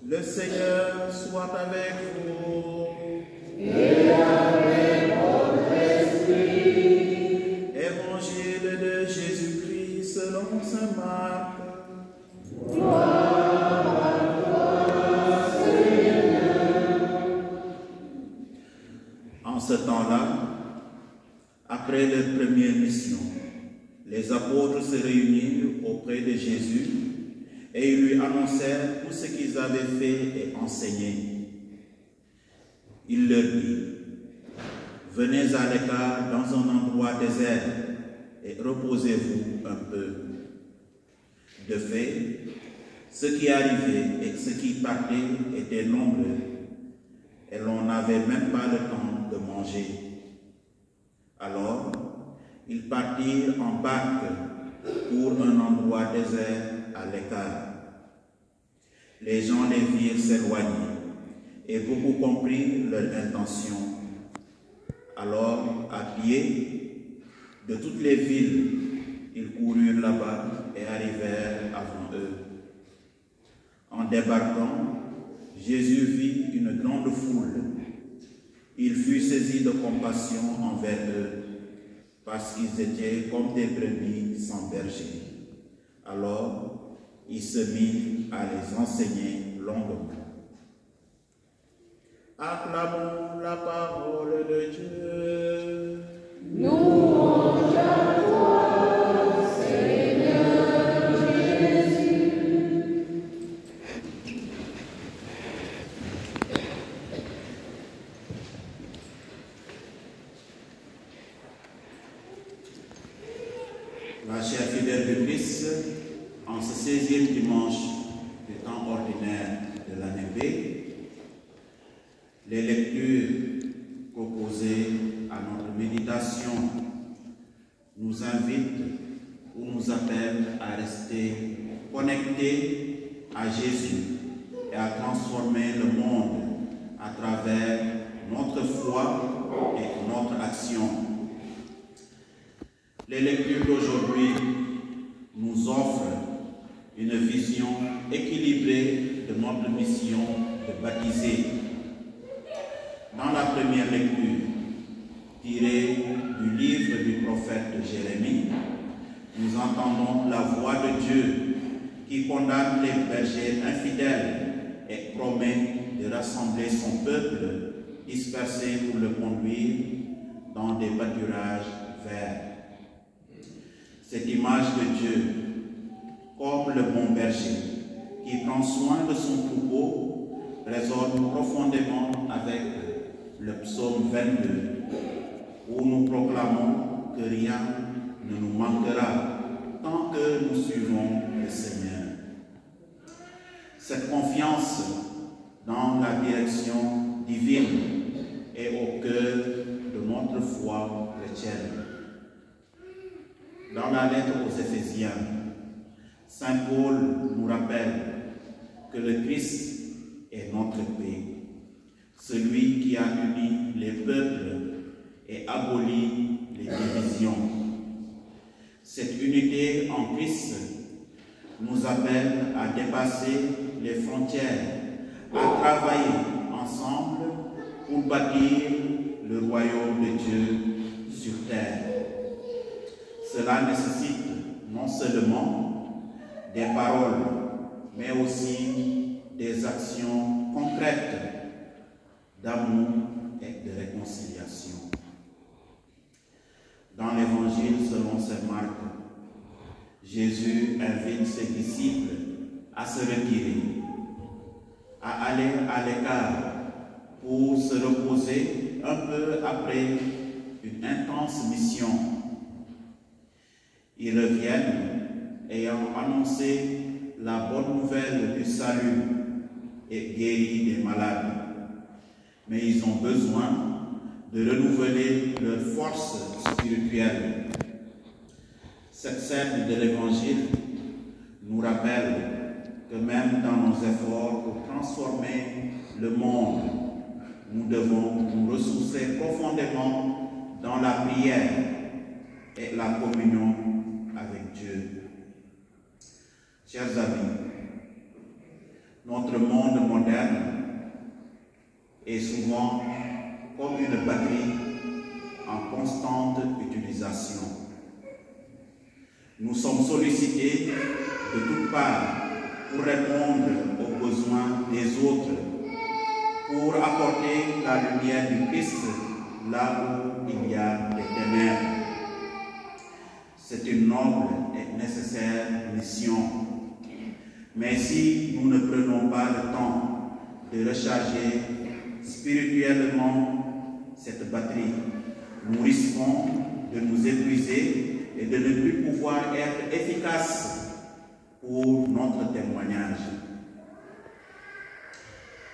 Le Seigneur soit avec vous. Et avec votre esprit. Évangile de Jésus-Christ selon saint Marc. Gloire à toi, Seigneur. En ce temps-là, après leur première mission, les apôtres se réunirent auprès de Jésus et ils lui annoncèrent tout ce qu'ils avaient fait et enseigné. Il leur dit: venez à l'écart dans un endroit désert et reposez-vous un peu. De fait, ceux qui arrivaient et ceux qui partaient étaient nombreux et l'on n'avait même pas le temps de manger. Alors, ils partirent en barque pour un endroit désert à l'écart. Les gens les virent s'éloigner et beaucoup comprirent leur intention. Alors, à pied, de toutes les villes, ils coururent là-bas et arrivèrent avant eux. En débarquant, Jésus vit une grande foule. Il fut saisi de compassion envers eux, parce qu'ils étaient comme des brebis sans berger. Alors, il se mit à les enseigner longuement. Acclamons la parole de Dieu. Louange à toi, Seigneur Jésus. Ma chère fidèle de Christ, en ce 16e dimanche du temps ordinaire de l'année B, les lectures proposées à notre méditation nous invitent ou nous appellent à rester connectés à Jésus et à transformer le monde à travers notre foi et notre action. Les lectures d'aujourd'hui nous offrent une vision équilibrée de notre mission de baptiser. Dans la première lecture, tirée du livre du prophète Jérémie, nous entendons la voix de Dieu qui condamne les bergers infidèles et promet de rassembler son peuple dispersé pour le conduire dans des pâturages verts. Cette image de Dieu, comme le bon berger qui prend soin de son troupeau, résonne profondément avec le psaume 22, où nous proclamons que rien ne nous manquera tant que nous suivons le Seigneur. Cette confiance dans la direction divine est au cœur de notre foi chrétienne. Dans la lettre aux Éphésiens, saint Paul nous rappelle que le Christ est notre paix, celui qui a uni les peuples et aboli les divisions. Cette unité en Christ nous appelle à dépasser les frontières, à travailler ensemble pour bâtir le royaume de Dieu sur terre. Cela nécessite non seulement des paroles, mais aussi des actions concrètes d'amour et de réconciliation. Dans l'Évangile selon saint Marc, Jésus invite ses disciples à se retirer, à aller à l'écart pour se reposer un peu après une intense mission. Ils reviennent ayant annoncé la bonne nouvelle du salut et guéri des malades. Mais ils ont besoin de renouveler leur force spirituelle. Cette scène de l'Évangile nous rappelle que même dans nos efforts pour transformer le monde, nous devons nous ressourcer profondément dans la prière et la communion avec Dieu. Chers amis, Notre monde moderne est souvent comme une batterie en constante utilisation. Nous sommes sollicités de toutes parts pour répondre aux besoins des autres, pour apporter la lumière du Christ là où il y a des ténèbres. C'est une noble et nécessaire mission. Mais si nous ne prenons pas le temps de recharger spirituellement cette batterie, nous risquons de nous épuiser et de ne plus pouvoir être efficaces pour notre témoignage.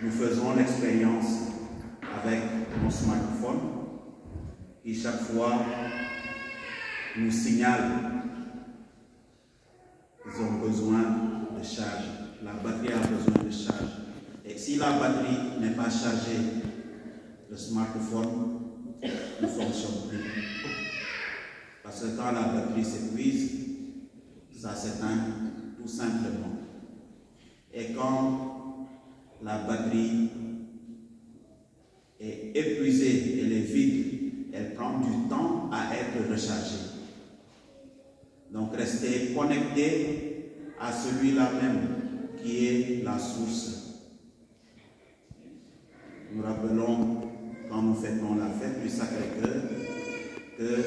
Nous faisons l'expérience avec nos smartphones qui chaque fois nous signalent qu'ils ont besoin de charge. La batterie a besoin de charge. Et si la batterie n'est pas chargée, le smartphone ne fonctionne plus. Parce que quand la batterie s'épuise, ça s'éteint tout simplement. Et quand la batterie est épuisée, elle est vide, elle prend du temps à être rechargée. Donc restez connectés à celui-là même qui est la source. Nous rappelons quand nous fêtons la fête du Sacré-Cœur que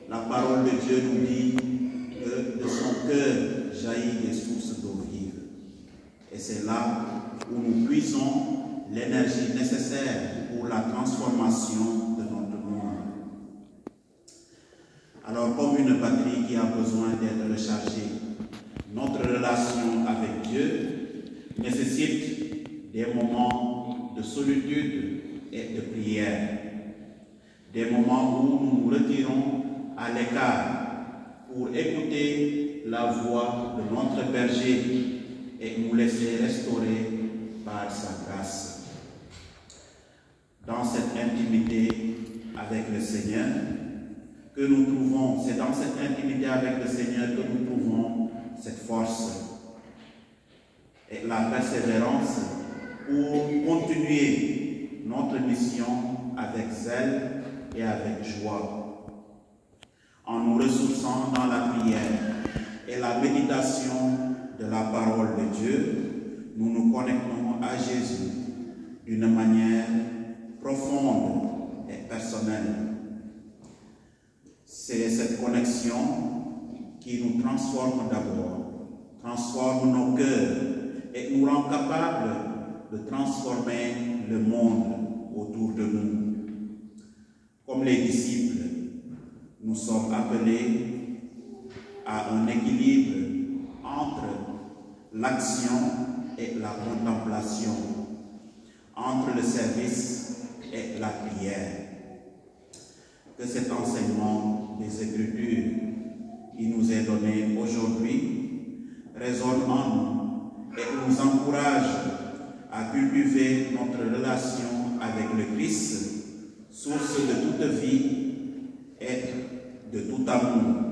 la parole de Dieu nous dit que de son cœur jaillit des sources d'eau vive. Et c'est là où nous puisons l'énergie nécessaire pour la transformation de notre monde. Alors, comme une batterie qui a besoin d'être rechargée, notre relation avec Dieu nécessite des moments de solitude et de prière. Des moments où nous nous retirons à l'écart pour écouter la voix de notre berger et nous laisser restaurer par sa grâce. Dans cette intimité avec le Seigneur que nous trouvons, c'est dans cette intimité avec le Seigneur que nous trouvons cette force et la persévérance pour continuer notre mission avec zèle et avec joie. En nous ressourçant dans la prière et la méditation de la parole de Dieu, nous nous connectons à Jésus d'une manière profonde et personnelle. C'est cette connexion qui nous transforme d'abord, transforme nos cœurs et nous rend capables de transformer le monde autour de nous. Comme les disciples, nous sommes appelés à un équilibre entre l'action et la contemplation, entre le service et la prière. Que cet enseignement des Écritures qui nous est donné aujourd'hui résonne en nous et nous encourage à cultiver notre relation avec le Christ, source de toute vie et de tout amour.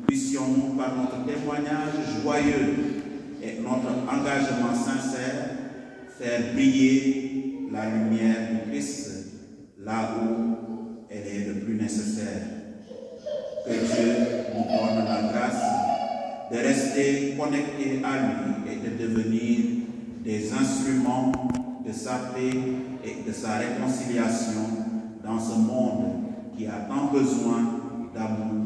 Puissions-nous, par notre témoignage joyeux et notre engagement sincère, faire briller la lumière du Christ là où elle est le plus nécessaire. Que Dieu nous donne la grâce de rester connectés à lui et de devenir des instruments de sa paix et de sa réconciliation dans ce monde qui a tant besoin d'amour